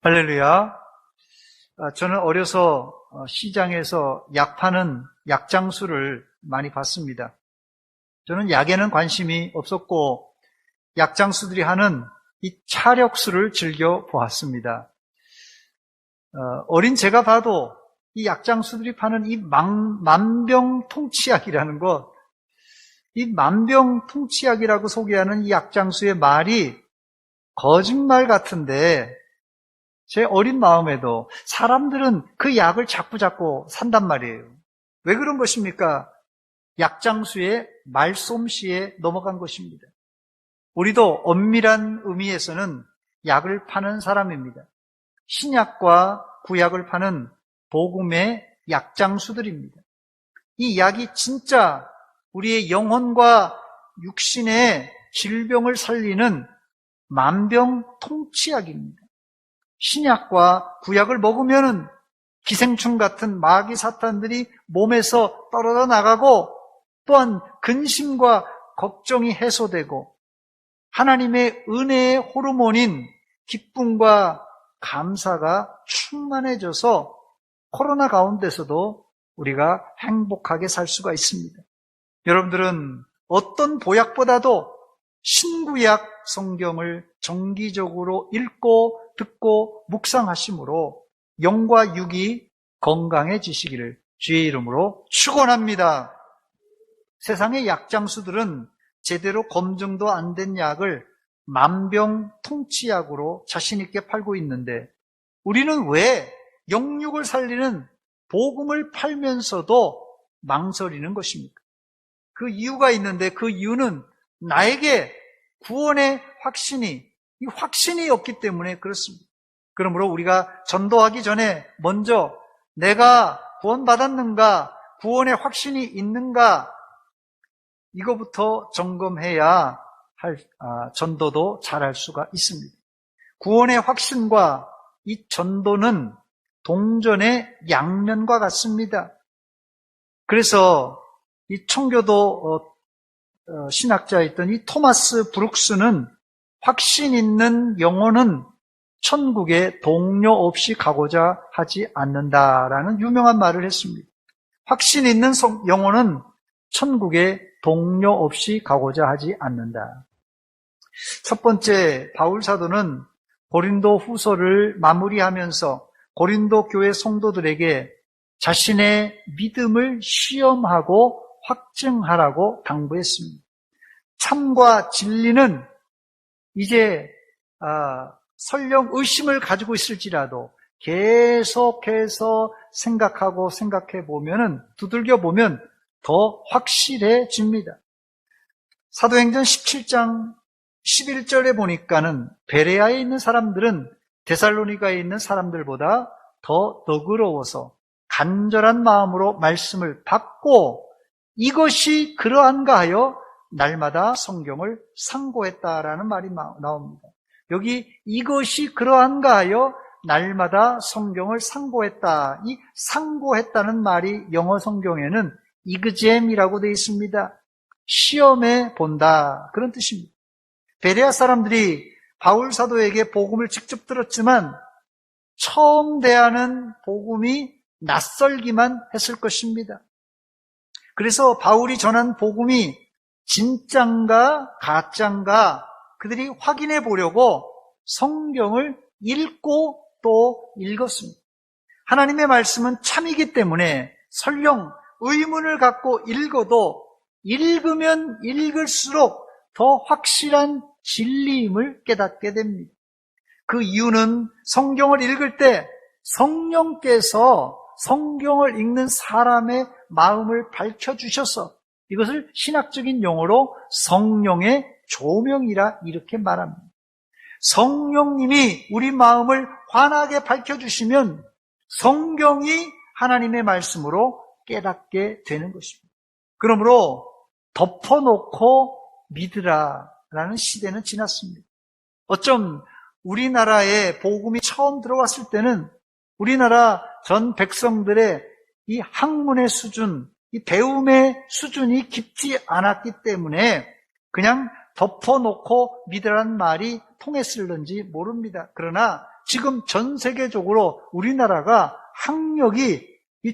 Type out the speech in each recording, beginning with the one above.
할렐루야. 저는 어려서 시장에서 약 파는 약장수를 많이 봤습니다. 저는 약에는 관심이 없었고 약장수들이 하는 이 차력수를 즐겨 보았습니다. 어린 제가 봐도 이 약장수들이 파는 이 만병통치약이라는 것, 이 만병통치약이라고 소개하는 이 약장수의 말이 거짓말 같은데 제 어린 마음에도 사람들은 그 약을 자꾸 산단 말이에요. 왜 그런 것입니까? 약장수의 말솜씨에 넘어간 것입니다. 우리도 엄밀한 의미에서는 약을 파는 사람입니다. 신약과 구약을 파는 복음의 약장수들입니다. 이 약이 진짜 우리의 영혼과 육신의 질병을 살리는 만병통치약입니다. 신약과 구약을 먹으면 기생충 같은 마귀 사탄들이 몸에서 떨어져 나가고 또한 근심과 걱정이 해소되고 하나님의 은혜의 호르몬인 기쁨과 감사가 충만해져서 코로나 가운데서도 우리가 행복하게 살 수가 있습니다. 여러분들은 어떤 보약보다도 신구약 성경을 정기적으로 읽고 듣고 묵상하심으로 영과 육이 건강해지시기를 주의 이름으로 축원합니다. 세상의 약장수들은 제대로 검증도 안 된 약을 만병통치약으로 자신 있게 팔고 있는데 우리는 왜 영육을 살리는 복음을 팔면서도 망설이는 것입니까? 그 이유가 있는데 그 이유는 나에게 구원의 확신이 없기 때문에 그렇습니다. 그러므로 우리가 전도하기 전에 먼저 내가 구원받았는가, 구원의 확신이 있는가 이거부터 점검해야 전도도 잘할 수가 있습니다. 구원의 확신과 이 전도는 동전의 양면과 같습니다. 그래서 이 청교도 신학자였던 이 토마스 브룩스는 확신 있는 영혼은 천국에 동료 없이 가고자 하지 않는다라는 유명한 말을 했습니다. 확신 있는 영혼은 천국에 동료 없이 가고자 하지 않는다. 첫 번째, 바울 사도는 고린도 후서를 마무리하면서 고린도 교회 성도들에게 자신의 믿음을 시험하고 확증하라고 당부했습니다. 참과 진리는 이제 설령 의심을 가지고 있을지라도 계속해서 생각해 보면은 두들겨 보면 더 확실해집니다. 사도행전 17장 11절에 보니까는 베레아에 있는 사람들은 데살로니가에 있는 사람들보다 더 너그러워서 간절한 마음으로 말씀을 받고 이것이 그러한가 하여 날마다 성경을 상고했다라는 말이 나옵니다. 여기 이것이 그러한가 하여 날마다 성경을 상고했다. 이 상고했다는 말이 영어 성경에는 이그잼이라고 되어 있습니다. 시험해 본다. 그런 뜻입니다. 베레아 사람들이 바울 사도에게 복음을 직접 들었지만 처음 대하는 복음이 낯설기만 했을 것입니다. 그래서 바울이 전한 복음이 진짠가 가짠가 그들이 확인해 보려고 성경을 읽고 또 읽었습니다. 하나님의 말씀은 참이기 때문에 설령 의문을 갖고 읽어도 읽으면 읽을수록 더 확실한 진리임을 깨닫게 됩니다. 그 이유는 성경을 읽을 때 성령께서 성경을 읽는 사람의 마음을 밝혀주셔서 이것을 신학적인 용어로 성령의 조명이라 이렇게 말합니다. 성령님이 우리 마음을 환하게 밝혀주시면 성경이 하나님의 말씀으로 깨닫게 되는 것입니다. 그러므로 덮어놓고 믿으라라는 시대는 지났습니다. 어쩜 우리나라에 복음이 처음 들어왔을 때는 우리나라 전 백성들의 이 학문의 수준, 이 배움의 수준이 깊지 않았기 때문에 그냥 덮어놓고 믿으라는 말이 통했을는지 모릅니다. 그러나 지금 전 세계적으로 우리나라가 학력이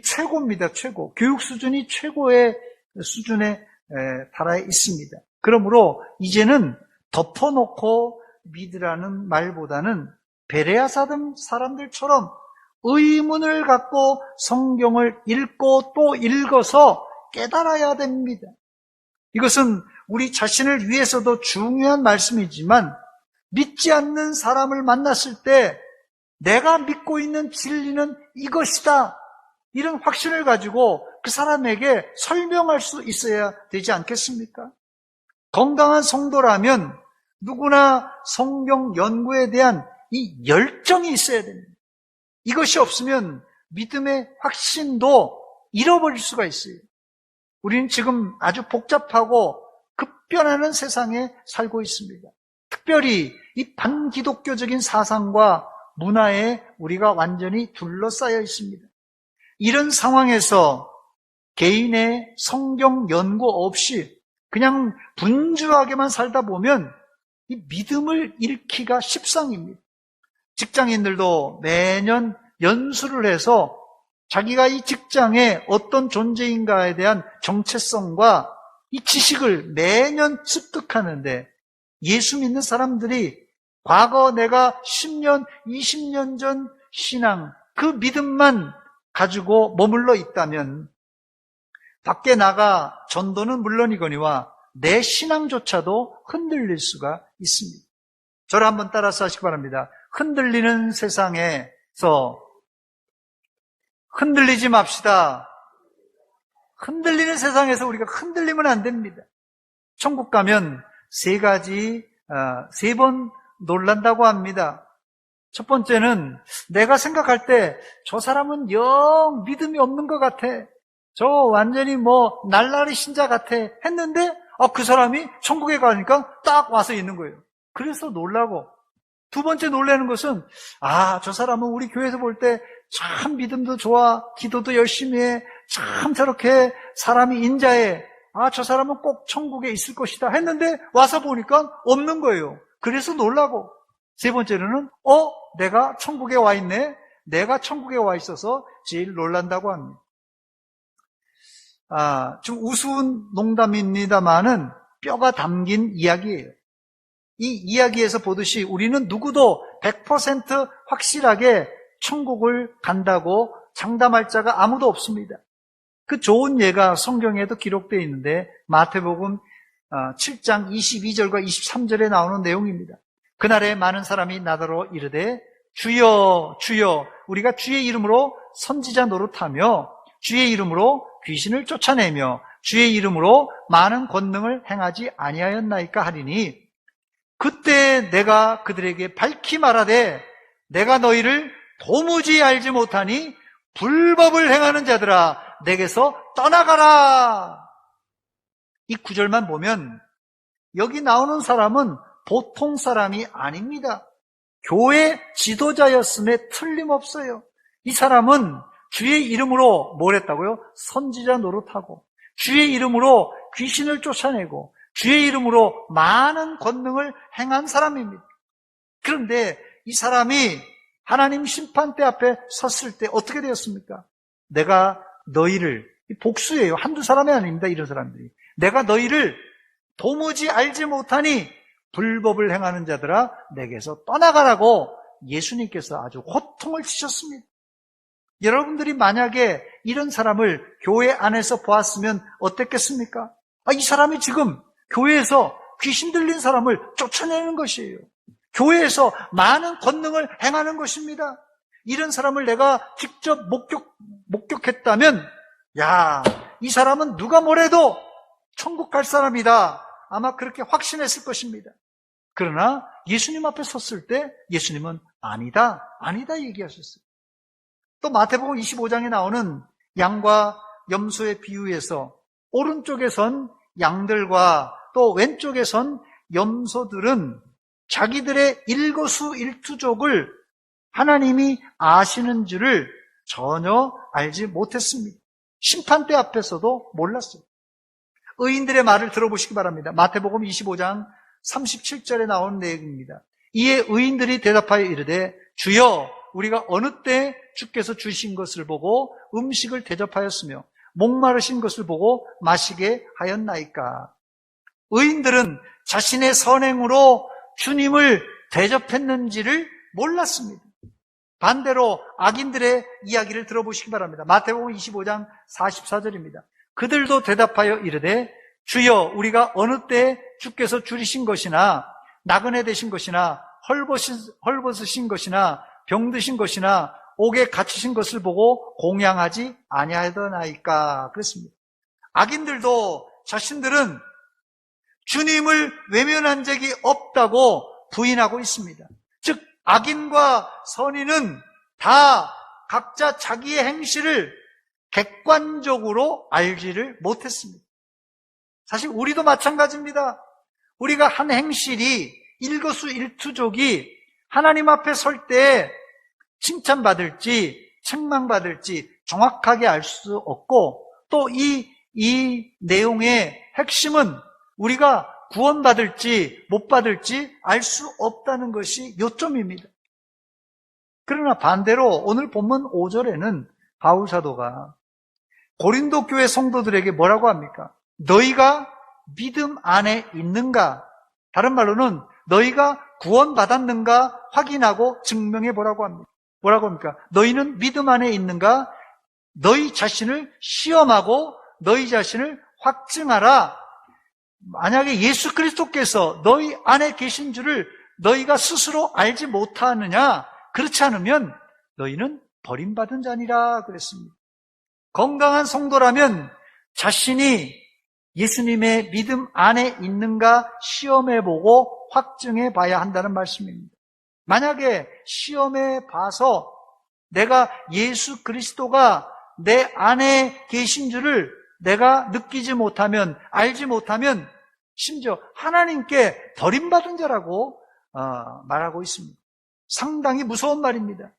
최고입니다. 최고. 교육 수준이 최고의 수준에 달해 있습니다. 그러므로 이제는 덮어놓고 믿으라는 말보다는 베레아 사람들처럼 의문을 갖고 성경을 읽고 또 읽어서 깨달아야 됩니다. 이것은 우리 자신을 위해서도 중요한 말씀이지만 믿지 않는 사람을 만났을 때 내가 믿고 있는 진리는 이것이다. 이런 확신을 가지고 그 사람에게 설명할 수 있어야 되지 않겠습니까? 건강한 성도라면 누구나 성경 연구에 대한 이 열정이 있어야 됩니다. 이것이 없으면 믿음의 확신도 잃어버릴 수가 있어요. 우리는 지금 아주 복잡하고 급변하는 세상에 살고 있습니다. 특별히 이 반기독교적인 사상과 문화에 우리가 완전히 둘러싸여 있습니다. 이런 상황에서 개인의 성경 연구 없이 그냥 분주하게만 살다 보면 이 믿음을 잃기가 십상입니다. 직장인들도 매년 연수를 해서 자기가 이 직장에 어떤 존재인가에 대한 정체성과 이 지식을 매년 습득하는데 예수 믿는 사람들이 과거 내가 10년, 20년 전 신앙, 그 믿음만 가지고 머물러 있다면 밖에 나가 전도는 물론이거니와 내 신앙조차도 흔들릴 수가 있습니다. 저를 한번 따라서 하시기 바랍니다. 흔들리는 세상에서 흔들리지 맙시다. 흔들리는 세상에서 우리가 흔들리면 안 됩니다. 천국 가면 세 번 놀란다고 합니다. 첫 번째는 내가 생각할 때 저 사람은 영 믿음이 없는 것 같아. 저 완전히 날라리 신자 같아 했는데 그 사람이 천국에 가니까 딱 와서 있는 거예요. 그래서 놀라고. 두 번째 놀라는 것은 저 사람은 우리 교회에서 볼 때 참 믿음도 좋아, 기도도 열심히 해, 참 저렇게 사람이 인자해. 저 사람은 꼭 천국에 있을 것이다 했는데 와서 보니까 없는 거예요. 그래서 놀라고. 세 번째로는 내가 천국에 와 있네. 내가 천국에 와 있어서 제일 놀란다고 합니다. 좀 우스운 농담입니다만은 뼈가 담긴 이야기예요. 이 이야기에서 보듯이 우리는 누구도 100% 확실하게 천국을 간다고 장담할 자가 아무도 없습니다. 그 좋은 예가 성경에도 기록되어 있는데 마태복음 7장 22절과 23절에 나오는 내용입니다. 그날에 많은 사람이 나더러 이르되 주여 주여 우리가 주의 이름으로 선지자 노릇하며 주의 이름으로 귀신을 쫓아내며 주의 이름으로 많은 권능을 행하지 아니하였나이까 하리니 그때 내가 그들에게 밝히 말하되 내가 너희를 도무지 알지 못하니 불법을 행하는 자들아 내게서 떠나가라. 이 구절만 보면 여기 나오는 사람은 보통 사람이 아닙니다. 교회 지도자였음에 틀림없어요. 이 사람은 주의 이름으로 뭘 했다고요? 선지자 노릇하고 주의 이름으로 귀신을 쫓아내고 주의 이름으로 많은 권능을 행한 사람입니다. 그런데 이 사람이 하나님 심판대 앞에 섰을 때 어떻게 되었습니까? 내가 너희를, 복수예요. 한두 사람이 아닙니다. 이런 사람들이. 내가 너희를 도무지 알지 못하니 불법을 행하는 자들아 내게서 떠나가라고 예수님께서 아주 호통을 치셨습니다. 여러분들이 만약에 이런 사람을 교회 안에서 보았으면 어땠겠습니까? 이 사람이 지금 교회에서 귀신 들린 사람을 쫓아내는 것이에요. 교회에서 많은 권능을 행하는 것입니다. 이런 사람을 내가 직접 목격했다면 이 사람은 누가 뭐래도 천국 갈 사람이다. 아마 그렇게 확신했을 것입니다. 그러나 예수님 앞에 섰을 때 예수님은 아니다 얘기하셨어요. 또 마태복음 25장에 나오는 양과 염소의 비유에서 오른쪽에 선 양들과 또 왼쪽에 선 염소들은 자기들의 일거수일투족을 하나님이 아시는 줄을 전혀 알지 못했습니다. 심판대 앞에서도 몰랐어요. 의인들의 말을 들어보시기 바랍니다. 마태복음 25장 37절에 나오는 내용입니다. 이에 의인들이 대답하여 이르되 주여 우리가 어느 때 주께서 주신 것을 보고 음식을 대접하였으며 목마르신 것을 보고 마시게 하였나이까. 의인들은 자신의 선행으로 주님을 대접했는지를 몰랐습니다. 반대로 악인들의 이야기를 들어보시기 바랍니다. 마태복음 25장 44절입니다. 그들도 대답하여 이르되 주여 우리가 어느 때 주께서 줄이신 것이나 나그네 되신 것이나 헐벗으신 것이나 병드신 것이나 옥에 갇히신 것을 보고 공양하지 아니하더나이까. 그랬습니다. 악인들도 자신들은 주님을 외면한 적이 없다고 부인하고 있습니다. 즉 악인과 선인은 다 각자 자기의 행실을 객관적으로 알지를 못했습니다. 사실 우리도 마찬가지입니다. 우리가 한 행실이 일거수일투족이 하나님 앞에 설 때 칭찬받을지 책망받을지 정확하게 알 수 없고, 또 이 내용의 핵심은 우리가 구원받을지 못 받을지 알 수 없다는 것이 요점입니다. 그러나 반대로 오늘 본문 5절에는 바울 사도가 고린도 교회 성도들에게 뭐라고 합니까? 너희가 믿음 안에 있는가? 다른 말로는 너희가 구원받았는가 확인하고 증명해 보라고 합니다. 뭐라고 합니까? 너희는 믿음 안에 있는가? 너희 자신을 시험하고 너희 자신을 확증하라. 만약에 예수 그리스도께서 너희 안에 계신 줄을 너희가 스스로 알지 못하느냐? 그렇지 않으면 너희는 버림받은 자니라 그랬습니다. 건강한 성도라면 자신이 예수님의 믿음 안에 있는가 시험해보고 확증해 봐야 한다는 말씀입니다. 만약에 시험해 봐서 내가 예수 그리스도가 내 안에 계신 줄을 내가 느끼지 못하면, 알지 못하면 심지어 하나님께 버림받은 자라고 말하고 있습니다. 상당히 무서운 말입니다.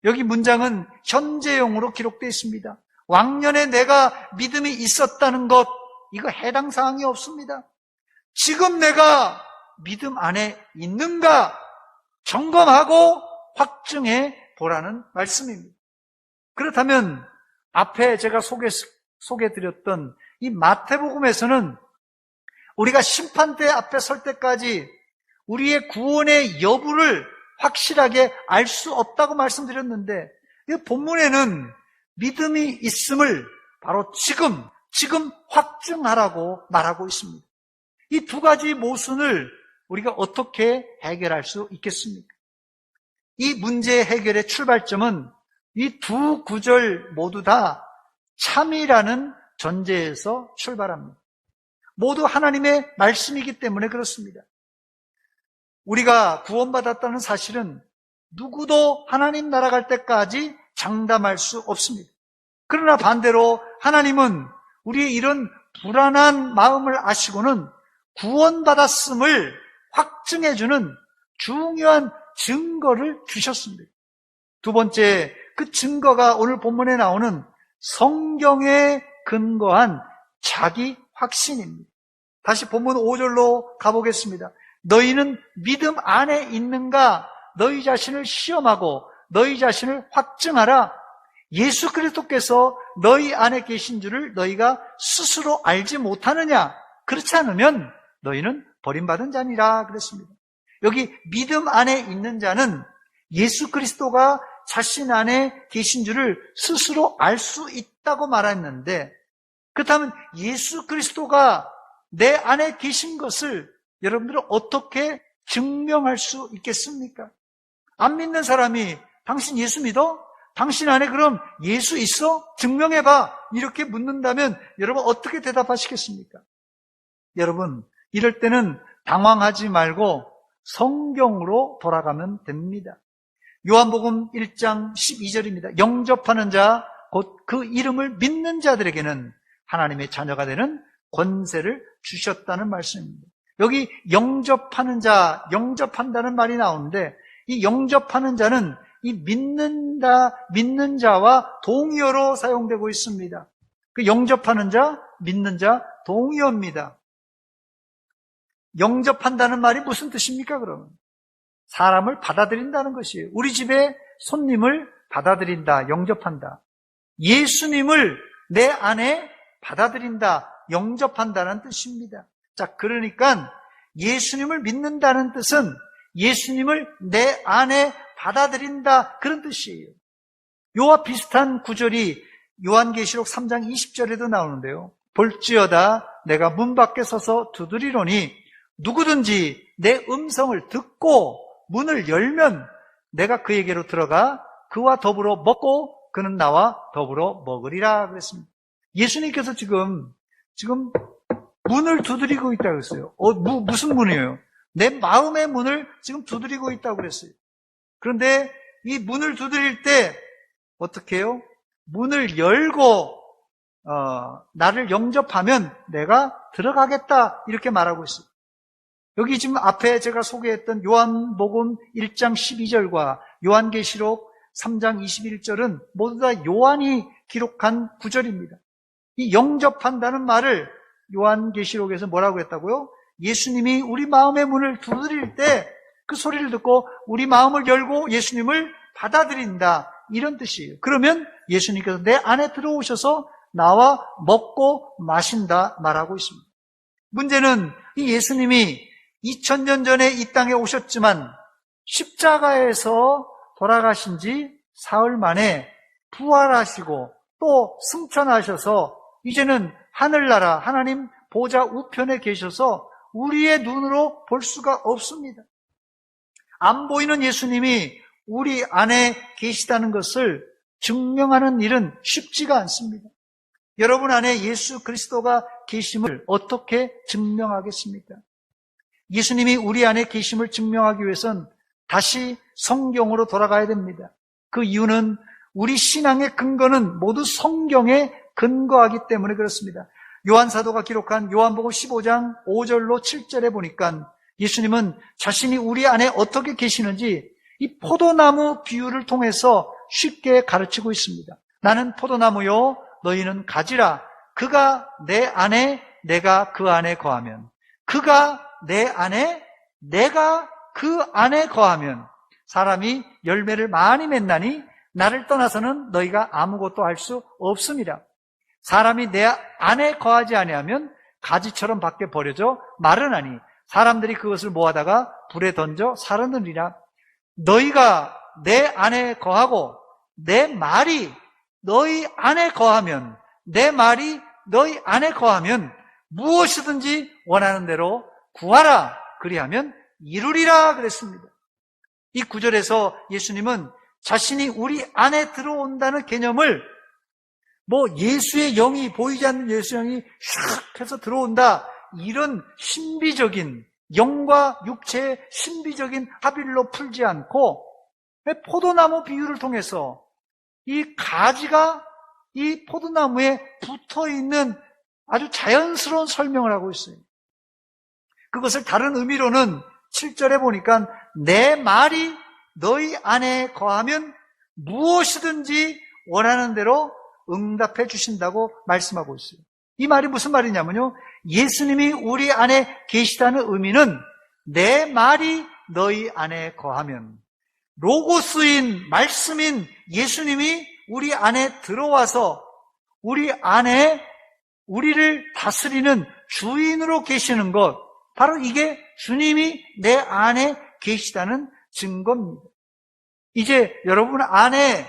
여기 문장은 현재형으로 기록되어 있습니다. 왕년에 내가 믿음이 있었다는 것, 이거 해당 사항이 없습니다. 지금 내가 믿음 안에 있는가 점검하고 확증해 보라는 말씀입니다. 그렇다면 앞에 제가 소개해드렸던 이 마태복음에서는 우리가 심판대 앞에 설 때까지 우리의 구원의 여부를 확실하게 알 수 없다고 말씀드렸는데, 이 본문에는 믿음이 있음을 바로 지금 확증하라고 말하고 있습니다. 이 두 가지 모순을 우리가 어떻게 해결할 수 있겠습니까? 이 문제 해결의 출발점은 이 두 구절 모두 다 참이라는 전제에서 출발합니다. 모두 하나님의 말씀이기 때문에 그렇습니다. 우리가 구원받았다는 사실은 누구도 하나님 나라 갈 때까지 장담할 수 없습니다. 그러나 반대로 하나님은 우리의 이런 불안한 마음을 아시고는 구원받았음을 확증해주는 중요한 증거를 주셨습니다. 두 번째, 그 증거가 오늘 본문에 나오는 성경에 근거한 자기 확신입니다. 다시 본문 5절로 가보겠습니다. 너희는 믿음 안에 있는가? 너희 자신을 시험하고 너희 자신을 확증하라. 예수 그리스도께서 너희 안에 계신 줄을 너희가 스스로 알지 못하느냐? 그렇지 않으면 너희는 버림받은 자니라 그랬습니다. 여기 믿음 안에 있는 자는 예수 그리스도가 자신 안에 계신 줄을 스스로 알 수 있다고 말했는데, 그렇다면 예수 그리스도가 내 안에 계신 것을 여러분들은 어떻게 증명할 수 있겠습니까? 안 믿는 사람이 당신 예수 믿어? 당신 안에 그럼 예수 있어? 증명해봐. 이렇게 묻는다면 여러분 어떻게 대답하시겠습니까? 여러분, 이럴 때는 당황하지 말고 성경으로 돌아가면 됩니다. 요한복음 1장 12절입니다. 영접하는 자, 곧 그 이름을 믿는 자들에게는 하나님의 자녀가 되는 권세를 주셨다는 말씀입니다. 여기 영접하는 자, 영접한다는 말이 나오는데, 이 영접하는 자는 이 믿는 자와 동의어로 사용되고 있습니다. 그 영접하는 자, 믿는 자, 동의어입니다. 영접한다는 말이 무슨 뜻입니까, 그러면? 사람을 받아들인다는 것이에요. 우리 집에 손님을 받아들인다, 영접한다. 예수님을 내 안에 받아들인다, 영접한다는 뜻입니다. 자, 그러니까 예수님을 믿는다는 뜻은 예수님을 내 안에 받아들인다, 그런 뜻이에요. 요와 비슷한 구절이 요한계시록 3장 20절에도 나오는데요. 볼지어다 내가 문 밖에 서서 두드리노니 누구든지 내 음성을 듣고 문을 열면 내가 그에게로 들어가 그와 더불어 먹고 그는 나와 더불어 먹으리라 그랬습니다. 예수님께서 지금 문을 두드리고 있다고 했어요. 무슨 문이에요? 내 마음의 문을 지금 두드리고 있다고 그랬어요. 그런데 이 문을 두드릴 때 어떻게 해요? 문을 열고 나를 영접하면 내가 들어가겠다, 이렇게 말하고 있어요. 여기 지금 앞에 제가 소개했던 요한복음 1장 12절과 요한계시록 3장 21절은 모두 다 요한이 기록한 구절입니다. 이 영접한다는 말을 요한계시록에서 뭐라고 했다고요? 예수님이 우리 마음의 문을 두드릴 때 그 소리를 듣고 우리 마음을 열고 예수님을 받아들인다, 이런 뜻이에요. 그러면 예수님께서 내 안에 들어오셔서 나와 먹고 마신다 말하고 있습니다. 문제는 이 예수님이 2000년 전에 이 땅에 오셨지만 십자가에서 돌아가신 지 사흘 만에 부활하시고 또 승천하셔서 이제는 하늘나라 하나님 보좌 우편에 계셔서 우리의 눈으로 볼 수가 없습니다. 안 보이는 예수님이 우리 안에 계시다는 것을 증명하는 일은 쉽지가 않습니다. 여러분 안에 예수 그리스도가 계심을 어떻게 증명하겠습니까? 예수님이 우리 안에 계심을 증명하기 위해선 다시 성경으로 돌아가야 됩니다. 그 이유는 우리 신앙의 근거는 모두 성경에 근거하기 때문에 그렇습니다. 요한사도가 기록한 요한복음 15장 5절로 7절에 보니까 예수님은 자신이 우리 안에 어떻게 계시는지 이 포도나무 비유를 통해서 쉽게 가르치고 있습니다. 나는 포도나무요 너희는 가지라. 그가 내 안에 내가 그 안에 거하면, 그가 내 안에 내가 그 안에 거하면 사람이 열매를 많이 맺나니 나를 떠나서는 너희가 아무것도 할 수 없음이라. 사람이 내 안에 거하지 아니하면 가지처럼 밖에 버려져 마르나니 사람들이 그것을 모아다가 불에 던져 사르느니라. 너희가 내 안에 거하고 내 말이 너희 안에 거하면, 내 말이 너희 안에 거하면 무엇이든지 원하는 대로 구하라. 그리하면 이루리라 그랬습니다. 이 구절에서 예수님은 자신이 우리 안에 들어온다는 개념을 예수의 영이, 보이지 않는 예수의 영이 샥 해서 들어온다, 이런 신비적인, 영과 육체의 신비적인 합일로 풀지 않고 포도나무 비유를 통해서 이 가지가 이 포도나무에 붙어있는 아주 자연스러운 설명을 하고 있어요. 그것을 다른 의미로는 7절에 보니까 내 말이 너희 안에 거하면 무엇이든지 원하는 대로 응답해 주신다고 말씀하고 있어요. 이 말이 무슨 말이냐면요, 예수님이 우리 안에 계시다는 의미는 내 말이 너희 안에 거하면, 로고스인 말씀인 예수님이 우리 안에 들어와서 우리 안에 우리를 다스리는 주인으로 계시는 것, 바로 이게 주님이 내 안에 계시다는 증거입니다. 이제 여러분 안에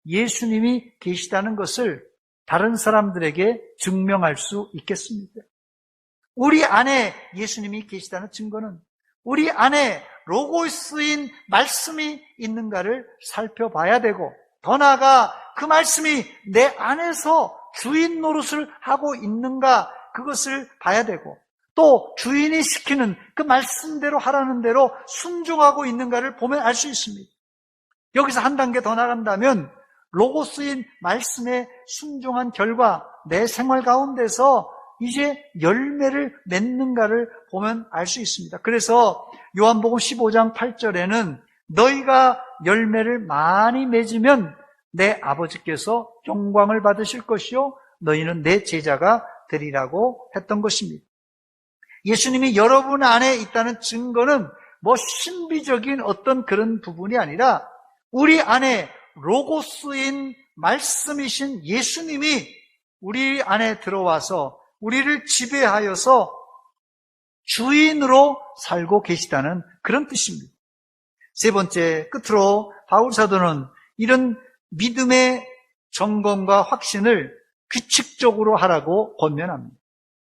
예수님이 계시다는 것을 다른 사람들에게 증명할 수 있겠습니까? 우리 안에 예수님이 계시다는 증거는 우리 안에 로고스인 말씀이 있는가를 살펴봐야 되고, 더 나아가 그 말씀이 내 안에서 주인 노릇을 하고 있는가, 그것을 봐야 되고, 또 주인이 시키는 그 말씀대로 하라는 대로 순종하고 있는가를 보면 알 수 있습니다. 여기서 한 단계 더 나간다면 로고스인 말씀에 순종한 결과 내 생활 가운데서 이제 열매를 맺는가를 보면 알 수 있습니다. 그래서 요한복음 15장 8절에는 너희가 열매를 많이 맺으면 내 아버지께서 영광을 받으실 것이요 너희는 내 제자가 되리라고 했던 것입니다. 예수님이 여러분 안에 있다는 증거는 뭐 신비적인 어떤 그런 부분이 아니라 우리 안에 로고스인 말씀이신 예수님이 우리 안에 들어와서 우리를 지배하여서 주인으로 살고 계시다는 그런 뜻입니다. 세 번째, 끝으로 바울 사도는 이런 믿음의 점검과 확신을 규칙적으로 하라고 권면합니다.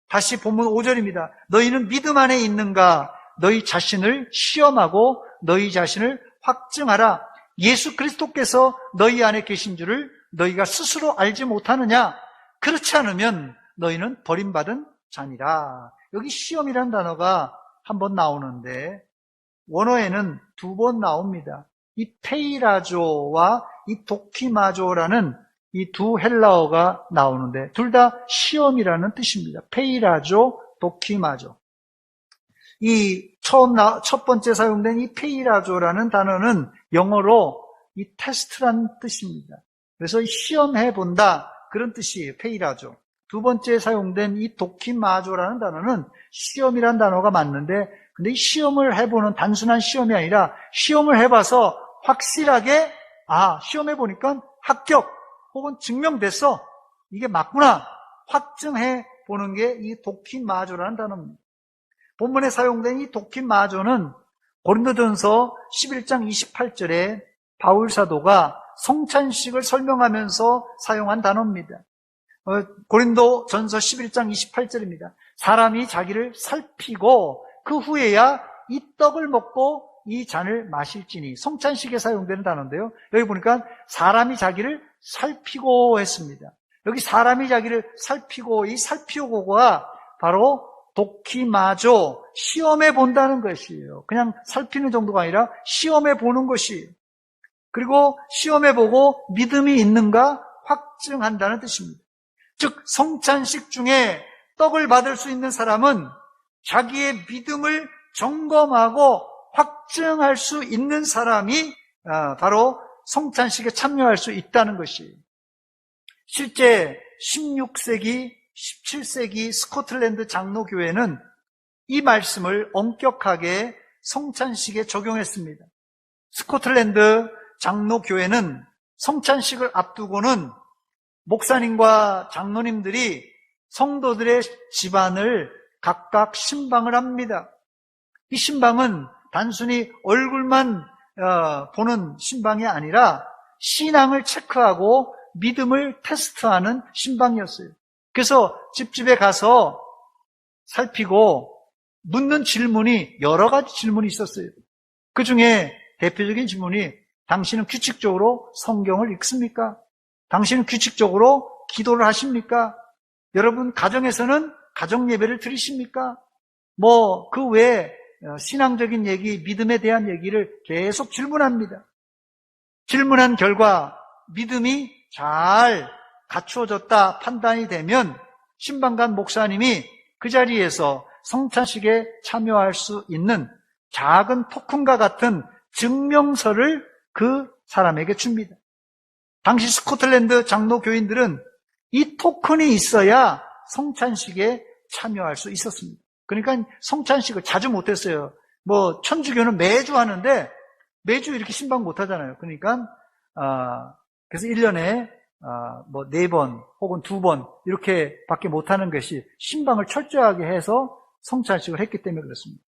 다시 본문 5절입니다. 너희는 믿음 안에 있는가? 너희 자신을 시험하고 너희 자신을 확증하라. 예수 그리스도께서 너희 안에 계신 줄을 너희가 스스로 알지 못하느냐? 그렇지 않으면 너희는 버림받은 자니라. 여기 시험이라는 단어가 한 번 나오는데 원어에는 두 번 나옵니다. 이 페이라조와 이 도키마조라는 이 두 헬라어가 나오는데 둘 다 시험이라는 뜻입니다. 페이라조, 도키마조. 이 첫 번째 사용된 이 페이라조라는 단어는 영어로 이 테스트라는 뜻입니다. 그래서 시험해 본다 그런 뜻이에요. 페이라조. 두 번째 사용된 이 도키마조라는 단어는 시험이라는 단어가 맞는데 근데 이 시험을 해보는 단순한 시험이 아니라 시험을 해봐서 확실하게 시험해 보니까 합격 혹은 증명됐어. 이게 맞구나. 확증해 보는 게 이 도키마조라는 단어입니다. 본문에 사용된 이 도키마조는 고린도전서 11장 28절에 바울 사도가 성찬식을 설명하면서 사용한 단어입니다. 고린도전서 11장 28절입니다. 사람이 자기를 살피고 그 후에야 이 떡을 먹고 이 잔을 마실지니. 성찬식에 사용되는 단어인데요. 여기 보니까 사람이 자기를 살피고 했습니다. 여기 사람이 자기를 살피고, 이 살피고가 바로 도키마조, 시험해 본다는 것이에요. 그냥 살피는 정도가 아니라 시험해 보는 것이에요. 그리고 시험해 보고 믿음이 있는가 확증한다는 뜻입니다. 즉 성찬식 중에 떡을 받을 수 있는 사람은 자기의 믿음을 점검하고 확증할 수 있는 사람이 바로 성찬식에 참여할 수 있다는 것이에요. 실제 16세기, 17세기 스코틀랜드 장로교회는 이 말씀을 엄격하게 성찬식에 적용했습니다. 스코틀랜드 장로교회는 성찬식을 앞두고는 목사님과 장로님들이 성도들의 집안을 각각 신방을 합니다. 이 신방은 단순히 얼굴만 보는 신방이 아니라 신앙을 체크하고 믿음을 테스트하는 신방이었어요. 그래서 집집에 가서 살피고 묻는 질문이 여러 가지 질문이 있었어요. 그 중에 대표적인 질문이 당신은 규칙적으로 성경을 읽습니까? 당신은 규칙적으로 기도를 하십니까? 여러분 가정에서는 가정 예배를 드리십니까? 그 외에 신앙적인 얘기, 믿음에 대한 얘기를 계속 질문합니다. 질문한 결과 믿음이 잘 갖추어졌다 판단이 되면 신방관 목사님이 그 자리에서 성찬식에 참여할 수 있는 작은 토큰과 같은 증명서를 그 사람에게 줍니다. 당시 스코틀랜드 장로 교인들은 이 토큰이 있어야 성찬식에 참여할 수 있었습니다. 그러니까 성찬식을 자주 못했어요. 천주교는 매주 하는데 매주 이렇게 신방 못하잖아요. 그러니까 그래서 1년에 4번 혹은 2번 이렇게 밖에 못하는 것이 신방을 철저하게 해서 성찬식을 했기 때문에 그렇습니다.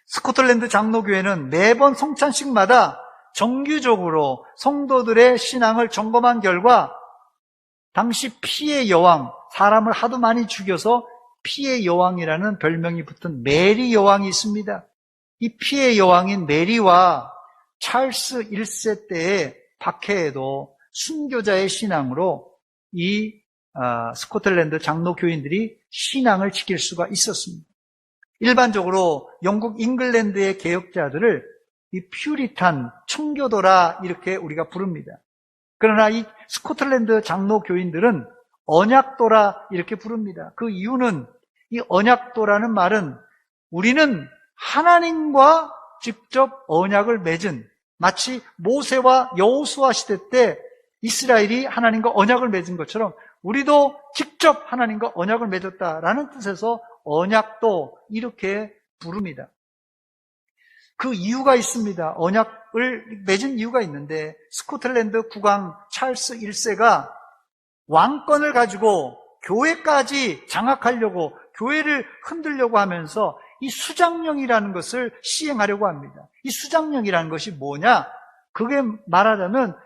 스코틀랜드 장로교회는 매번 성찬식마다 정규적으로 성도들의 신앙을 점검한 결과 당시 피의 여왕, 사람을 하도 많이 죽여서 피의 여왕이라는 별명이 붙은 메리 여왕이 있습니다. 이 피의 여왕인 메리와 찰스 1세 때의 박해에도 순교자의 신앙으로 이 스코틀랜드 장로 교인들이 신앙을 지킬 수가 있었습니다. 일반적으로 영국 잉글랜드의 개혁자들을 이 퓨리탄, 청교도라 이렇게 우리가 부릅니다. 그러나 이 스코틀랜드 장로 교인들은 언약도라 이렇게 부릅니다. 그 이유는 이 언약도라는 말은 우리는 하나님과 직접 언약을 맺은, 마치 모세와 여호수아 시대 때 이스라엘이 하나님과 언약을 맺은 것처럼 우리도 직접 하나님과 언약을 맺었다라는 뜻에서 언약도 이렇게 부릅니다. 그 이유가 있습니다. 언약을 맺은 이유가 있는데 스코틀랜드 국왕 찰스 1세가 왕권을 가지고 교회까지 장악하려고 교회를 흔들려고 하면서 이 수장령이라는 것을 시행하려고 합니다. 이 수장령이라는 것이 뭐냐? 그게 말하자면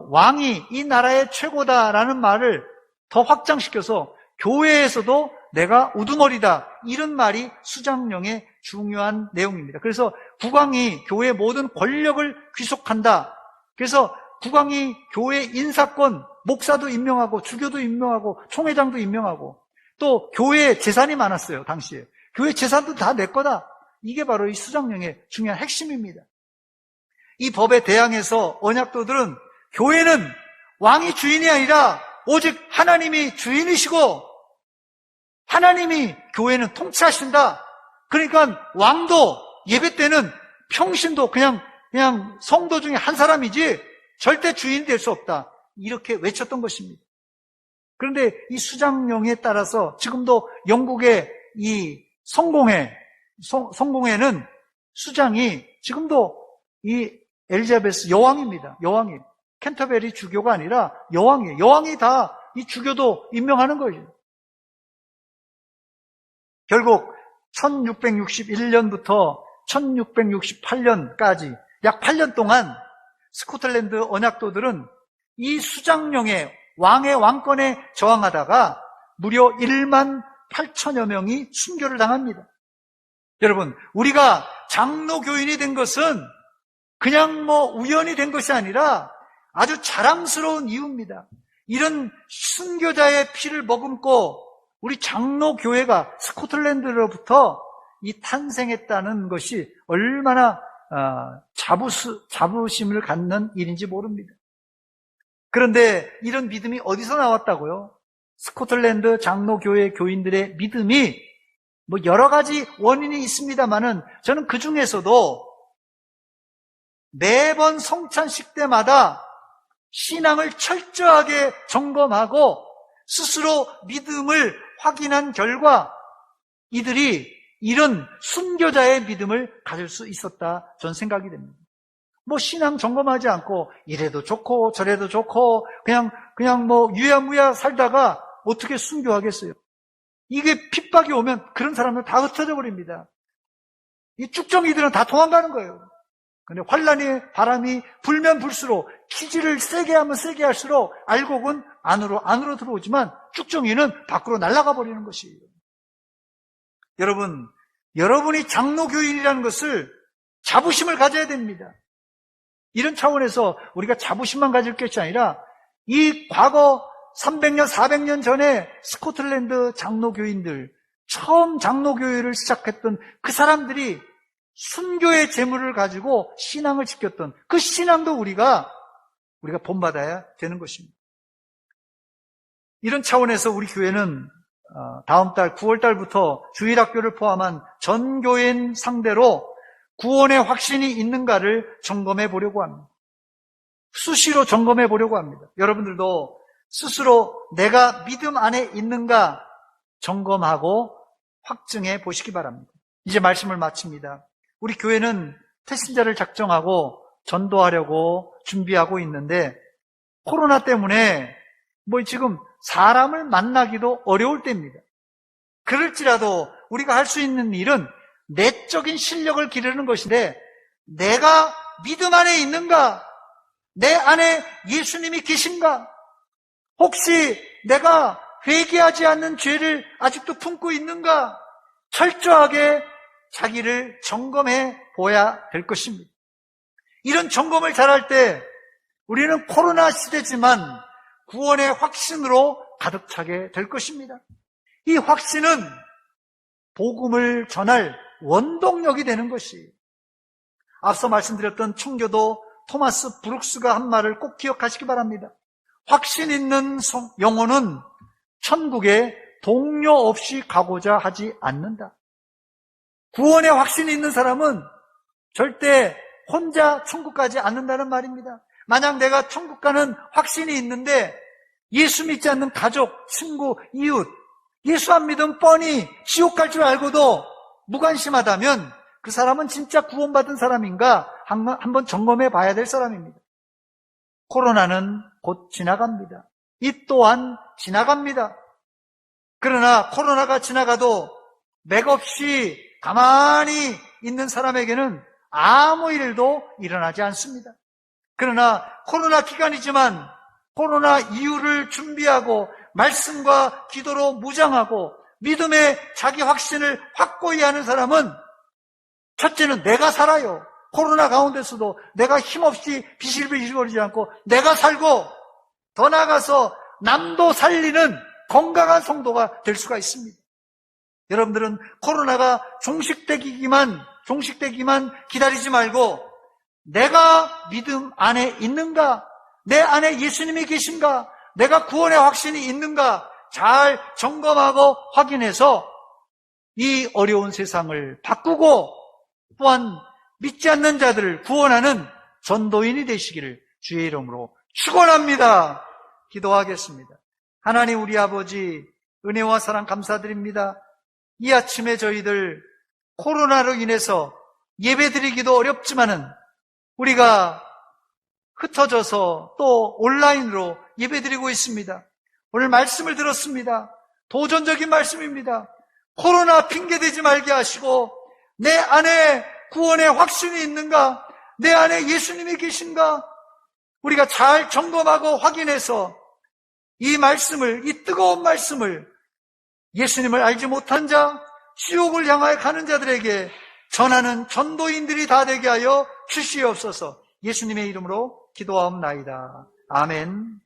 왕이 이 나라의 최고다라는 말을 더 확장시켜서 교회에서도 내가 우두머리다, 이런 말이 수장령의 중요한 내용입니다. 그래서 국왕이 교회의 모든 권력을 귀속한다. 그래서 국왕이 교회 인사권, 목사도 임명하고 주교도 임명하고 총회장도 임명하고 또 교회에 재산이 많았어요. 당시에 교회 재산도 다 내 거다. 이게 바로 이 수장령의 중요한 핵심입니다. 이 법에 대항해서 언약도들은 교회는 왕이 주인이 아니라 오직 하나님이 주인이시고 하나님이 교회는 통치하신다. 그러니까 왕도 예배 때는 평신도 그냥 성도 중에 한 사람이지 절대 주인이 될 수 없다. 이렇게 외쳤던 것입니다. 그런데 이 수장령에 따라서 지금도 영국의 이 성공회는 수장이 지금도 이 엘리자베스 여왕입니다. 여왕이 캔터베리 주교가 아니라 여왕이에요. 여왕이 다 이 주교도 임명하는 거죠. 결국 1661년부터 1668년까지 약 8년 동안 스코틀랜드 언약도들은 이 수장령의 왕의 왕권에 저항하다가 무려 1만 8천여 명이 순교를 당합니다. 여러분, 우리가 장로교인이 된 것은 그냥 우연히 된 것이 아니라 아주 자랑스러운 이유입니다. 이런 순교자의 피를 머금고 우리 장로교회가 스코틀랜드로부터 이 탄생했다는 것이 얼마나 자부심을 갖는 일인지 모릅니다. 그런데 이런 믿음이 어디서 나왔다고요? 스코틀랜드 장로교회 교인들의 믿음이 여러 가지 원인이 있습니다만은 저는 그 중에서도 매번 성찬식 때마다 신앙을 철저하게 점검하고 스스로 믿음을 확인한 결과 이들이 이런 순교자의 믿음을 가질 수 있었다, 전 생각이 됩니다. 신앙 점검하지 않고 이래도 좋고 저래도 좋고 그냥 유야무야 살다가 어떻게 순교하겠어요? 이게 핍박이 오면 그런 사람들 다 흩어져 버립니다. 이 쭉정이들은 다 도망가는 거예요. 근데 환란의 바람이 불면 불수록 키질을 세게 하면 세게 할수록 알곡은 안으로 들어오지만 쭉정이는 밖으로 날아가 버리는 것이에요. 여러분, 여러분이 장로교인이라는 것을 자부심을 가져야 됩니다. 이런 차원에서 우리가 자부심만 가질 것이 아니라 이 과거 300년, 400년 전에 스코틀랜드 장로교인들, 처음 장로교회를 시작했던 그 사람들이 순교의 재물을 가지고 신앙을 지켰던 그 신앙도 우리가 본받아야 되는 것입니다. 이런 차원에서 우리 교회는 다음 달 9월 달부터 주일학교를 포함한 전 교인 상대로 구원의 확신이 있는가를 점검해 보려고 합니다. 수시로 점검해 보려고 합니다. 여러분들도 스스로 내가 믿음 안에 있는가 점검하고 확증해 보시기 바랍니다. 이제 말씀을 마칩니다. 우리 교회는 태신자를 작정하고 전도하려고 준비하고 있는데 코로나 때문에 지금 사람을 만나기도 어려울 때입니다. 그럴지라도 우리가 할 수 있는 일은 내적인 실력을 기르는 것인데 내가 믿음 안에 있는가? 내 안에 예수님이 계신가? 혹시 내가 회개하지 않는 죄를 아직도 품고 있는가? 철저하게 자기를 점검해 보아야 될 것입니다. 이런 점검을 잘할 때 우리는 코로나 시대지만 구원의 확신으로 가득 차게 될 것입니다. 이 확신은 복음을 전할 원동력이 되는 것이에요. 앞서 말씀드렸던 청교도 토마스 브룩스가 한 말을 꼭 기억하시기 바랍니다. 확신 있는 영혼은 천국에 동료 없이 가고자 하지 않는다. 구원의 확신이 있는 사람은 절대 혼자 천국 가지 않는다는 말입니다. 만약 내가 천국 가는 확신이 있는데 예수 믿지 않는 가족, 친구, 이웃, 예수 안 믿으면 뻔히 지옥 갈 줄 알고도 무관심하다면 그 사람은 진짜 구원받은 사람인가 한번 점검해 봐야 될 사람입니다. 코로나는 곧 지나갑니다. 이 또한 지나갑니다. 그러나 코로나가 지나가도 맥없이 가만히 있는 사람에게는 아무 일도 일어나지 않습니다. 그러나 코로나 기간이지만 코로나 이후를 준비하고 말씀과 기도로 무장하고 믿음의 자기 확신을 확고히 하는 사람은 첫째는 내가 살아요. 코로나 가운데서도 내가 힘없이 비실비실거리지 않고 내가 살고 더 나아가서 남도 살리는 건강한 성도가 될 수가 있습니다. 여러분들은 코로나가 종식되기만 기다리지 말고 내가 믿음 안에 있는가? 내 안에 예수님이 계신가? 내가 구원의 확신이 있는가? 잘 점검하고 확인해서 이 어려운 세상을 바꾸고 또한 믿지 않는 자들을 구원하는 전도인이 되시기를 주의 이름으로 축원합니다. 기도하겠습니다. 하나님 우리 아버지 은혜와 사랑 감사드립니다. 이 아침에 저희들 코로나로 인해서 예배드리기도 어렵지만은 우리가 흩어져서 또 온라인으로 예배드리고 있습니다. 오늘 말씀을 들었습니다. 도전적인 말씀입니다. 코로나 핑계대지 말게 하시고 내 안에 구원의 확신이 있는가? 내 안에 예수님이 계신가? 우리가 잘 점검하고 확인해서 이 말씀을, 이 뜨거운 말씀을 예수님을 알지 못한 자, 지옥을 향하여 가는 자들에게 전하는 전도인들이 다 되게 하여 주시옵소서. 예수님의 이름으로 기도하옵나이다. 아멘.